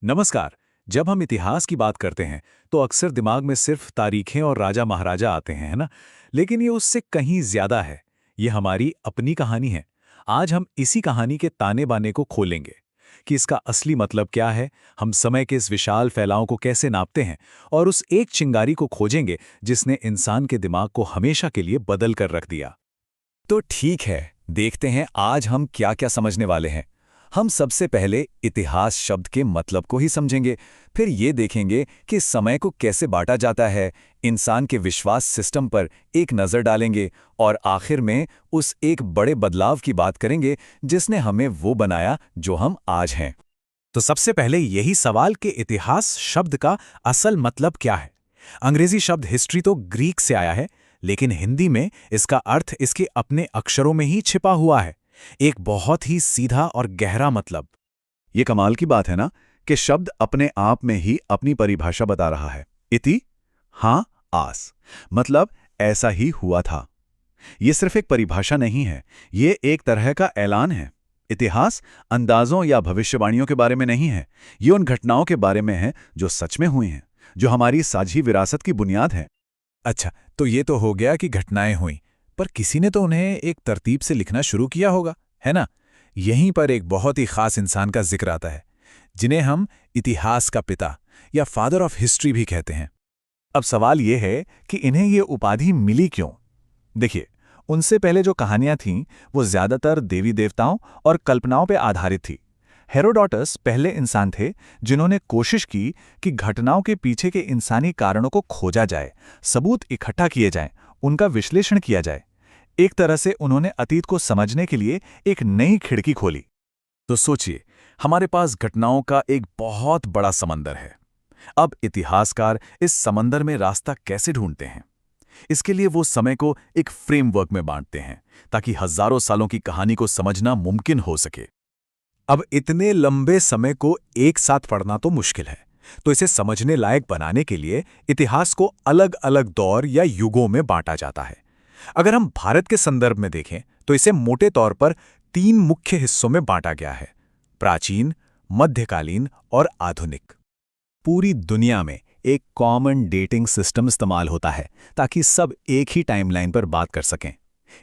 नमस्कार। जब हम इतिहास की बात करते हैं तो अक्सर दिमाग में सिर्फ तारीखें और राजा महाराजा आते हैं, है ना? लेकिन ये उससे कहीं ज्यादा है। ये हमारी अपनी कहानी है। आज हम इसी कहानी के ताने बाने को खोलेंगे कि इसका असली मतलब क्या है, हम समय के इस विशाल फैलाव को कैसे नापते हैं, और उस एक चिंगारी को खोजेंगे जिसने इंसान के दिमाग को हमेशा के लिए बदल कर रख दिया। तो ठीक है, देखते हैं आज हम क्या क्या समझने वाले हैं। हम सबसे पहले इतिहास शब्द के मतलब को ही समझेंगे, फिर ये देखेंगे कि समय को कैसे बांटा जाता है, इंसान के विश्वास सिस्टम पर एक नज़र डालेंगे और आखिर में उस एक बड़े बदलाव की बात करेंगे जिसने हमें वो बनाया जो हम आज हैं। तो सबसे पहले यही सवाल कि इतिहास शब्द का असल मतलब क्या है। अंग्रेजी शब्द हिस्ट्री तो ग्रीक से आया है, लेकिन हिंदी में इसका अर्थ इसके अपने अक्षरों में ही छिपा हुआ है। एक बहुत ही सीधा और गहरा मतलब। ये कमाल की बात है ना कि शब्द अपने आप में ही अपनी परिभाषा बता रहा है। इति, हाँ, आस, मतलब ऐसा ही हुआ था। ये सिर्फ एक परिभाषा नहीं है, ये एक तरह का ऐलान है। इतिहास अंदाजों या भविष्यवाणियों के बारे में नहीं है, ये उन घटनाओं के बारे में है जो सच में हुई हैं, जो हमारी साझी विरासत की बुनियाद है। अच्छा, तो ये तो हो गया कि घटनाएं हुईं, पर किसी ने तो उन्हें एक तरतीब से लिखना शुरू किया होगा, है ना? यहीं पर एक बहुत ही खास इंसान का जिक्र आता है, जिन्हें हम इतिहास का पिता या फादर ऑफ हिस्ट्री भी कहते हैं। अब सवाल ये है कि इन्हें ये उपाधि मिली क्यों? देखिए, उनसे पहले जो कहानियां थीं, वो ज्यादातर देवी देवताओं और कल्पनाओं पर आधारित थी। हेरोडोटस पहले इंसान थे जिन्होंने कोशिश की कि घटनाओं के पीछे के इंसानी कारणों को खोजा जाए, सबूत इकट्ठा किए जाएं, उनका विश्लेषण किया जाए। एक तरह से उन्होंने अतीत को समझने के लिए एक नई खिड़की खोली। तो सोचिए, हमारे पास घटनाओं का एक बहुत बड़ा समंदर है। अब इतिहासकार इस समंदर में रास्ता कैसे ढूंढते हैं? इसके लिए वो समय को एक फ्रेमवर्क में बांटते हैं ताकि हजारों सालों की कहानी को समझना मुमकिन हो सके। अब इतने लंबे समय को एक साथ पढ़ना तो मुश्किल है, तो इसे समझने लायक बनाने के लिए इतिहास को अलग अलग दौर या युगों में बांटा जाता है। अगर हम भारत के संदर्भ में देखें तो इसे मोटे तौर पर 3 मुख्य हिस्सों में बांटा गया है: प्राचीन, मध्यकालीन और आधुनिक। पूरी दुनिया में एक कॉमन डेटिंग सिस्टम इस्तेमाल होता है ताकि सब एक ही टाइमलाइन पर बात कर सकें।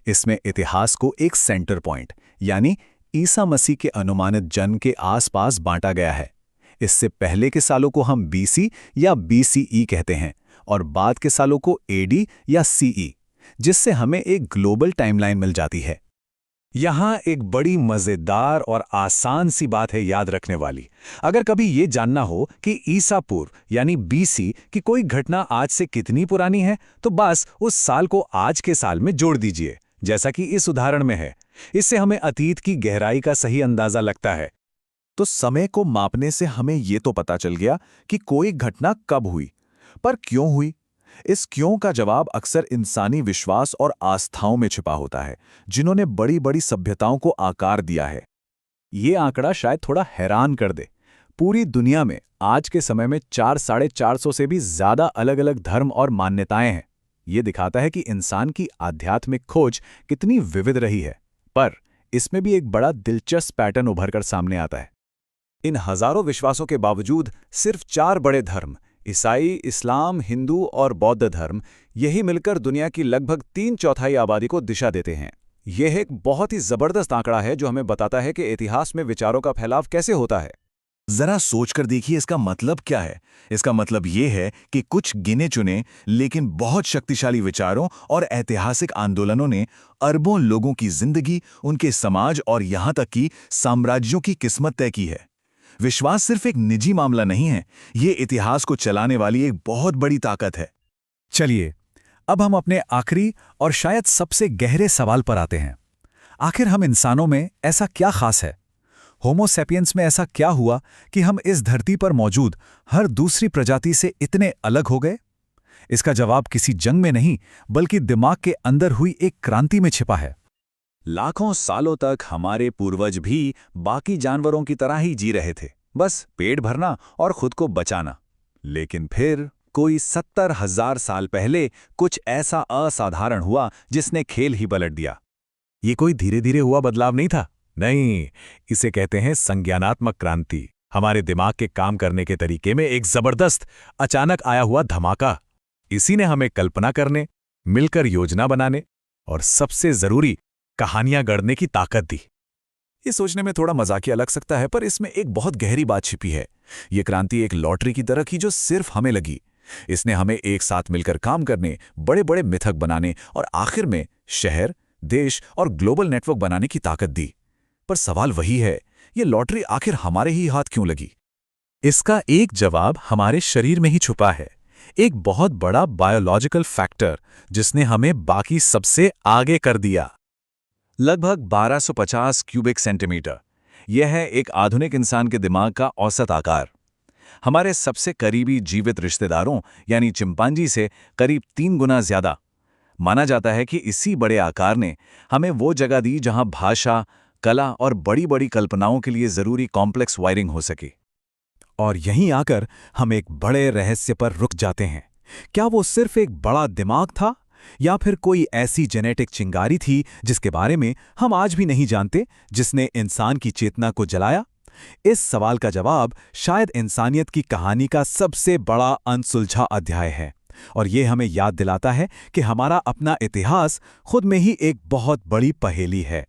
इसमें इतिहास को एक सेंटर पॉइंट यानी ईसा मसीह के अनुमानित जन्म के आसपास बांटा गया है। इससे पहले के सालों को हम बीसी या बीसीई कहते हैं और बाद के सालों को एडी या सीई, जिससे हमें एक ग्लोबल टाइमलाइन मिल जाती है। यहाँ एक बड़ी मजेदार और आसान सी बात है याद रखने वाली। अगर कभी ये जानना हो कि ईसा पूर्व यानी बीसी की कोई घटना आज से कितनी पुरानी है, तो बस उस साल को आज के साल में जोड़ दीजिए, जैसा कि इस उदाहरण में है। इससे हमें अतीत की गहराई का सही अंदाजा लगता है। तो समय को मापने से हमें ये तो पता चल गया कि कोई घटना कब हुई, पर क्यों हुई? इस क्यों का जवाब अक्सर इंसानी विश्वास और आस्थाओं में छिपा होता है, जिन्होंने बड़ी बड़ी सभ्यताओं को आकार दिया है। ये आंकड़ा शायद थोड़ा हैरान कर दे। पूरी दुनिया में आज के समय में 400-450 से भी ज्यादा अलग अलग धर्म और मान्यताएं हैं। ये दिखाता है कि इंसान की आध्यात्मिक खोज कितनी विविध रही है। पर इसमें भी एक बड़ा दिलचस्प पैटर्न उभर कर सामने आता है। इन हजारों विश्वासों के बावजूद सिर्फ 4 बड़े धर्म, ईसाई, इस्लाम, हिंदू और बौद्ध धर्म, यही मिलकर दुनिया की लगभग 3/4 आबादी को दिशा देते हैं। यह एक बहुत ही जबरदस्त आंकड़ा है जो हमें बताता है कि इतिहास में विचारों का फैलाव कैसे होता है। जरा सोचकर देखिए, इसका मतलब क्या है? इसका मतलब ये है कि कुछ गिने चुने लेकिन बहुत शक्तिशाली विचारों और ऐतिहासिक आंदोलनों ने अरबों लोगों की जिंदगी, उनके समाज और यहां तक कि साम्राज्यों की किस्मत तय की है। विश्वास सिर्फ एक निजी मामला नहीं है, ये इतिहास को चलाने वाली एक बहुत बड़ी ताकत है। चलिए, अब हम अपने आखिरी और शायद सबसे गहरे सवाल पर आते हैं। आखिर हम इंसानों में ऐसा क्या खास है? होमो सैपियंस में ऐसा क्या हुआ कि हम इस धरती पर मौजूद हर दूसरी प्रजाति से इतने अलग हो गए? इसका जवाब किसी जंग में नहीं, बल्कि दिमाग के अंदर हुई एक क्रांति में छिपा है। लाखों सालों तक हमारे पूर्वज भी बाकी जानवरों की तरह ही जी रहे थे, बस पेट भरना और खुद को बचाना। लेकिन फिर कोई 70,000 साल पहले कुछ ऐसा असाधारण हुआ जिसने खेल ही पलट दिया। ये कोई धीरे धीरे हुआ बदलाव नहीं था। नहीं, इसे कहते हैं संज्ञानात्मक क्रांति। हमारे दिमाग के काम करने के तरीके में एक जबरदस्त अचानक आया हुआ धमाका। इसी ने हमें कल्पना करने, मिलकर योजना बनाने और सबसे जरूरी कहानियां गढ़ने की ताकत दी। ये सोचने में थोड़ा मजाकिया लग सकता है, पर इसमें एक बहुत गहरी बात छिपी है। ये क्रांति एक लॉटरी की तरह की जो सिर्फ हमें लगी। इसने हमें एक साथ मिलकर काम करने, बड़े बड़े मिथक बनाने और आखिर में शहर, देश और ग्लोबल नेटवर्क बनाने की ताकत दी। पर सवाल वही है, ये लॉटरी आखिर हमारे ही हाथ क्यों लगी? इसका एक जवाब हमारे शरीर में ही छुपा है, एक बहुत बड़ा बायोलॉजिकल फैक्टर जिसने हमें बाकी सबसे आगे कर दिया। लगभग 1250 क्यूबिक सेंटीमीटर, यह है एक आधुनिक इंसान के दिमाग का औसत आकार। हमारे सबसे करीबी जीवित रिश्तेदारों यानी चिंपांजी से करीब 3 गुना ज्यादा। माना जाता है कि इसी बड़े आकार ने हमें वो जगह दी जहां भाषा, कला और बड़ी बड़ी कल्पनाओं के लिए जरूरी कॉम्प्लेक्स वायरिंग हो सके। और यहीं आकर हम एक बड़े रहस्य पर रुक जाते हैं। क्या वो सिर्फ एक बड़ा दिमाग था, या फिर कोई ऐसी जेनेटिक चिंगारी थी जिसके बारे में हम आज भी नहीं जानते, जिसने इंसान की चेतना को जलाया? इस सवाल का जवाब शायद इंसानियत की कहानी का सबसे बड़ा अनसुलझा अध्याय है, और ये हमें याद दिलाता है कि हमारा अपना इतिहास खुद में ही एक बहुत बड़ी पहेली है।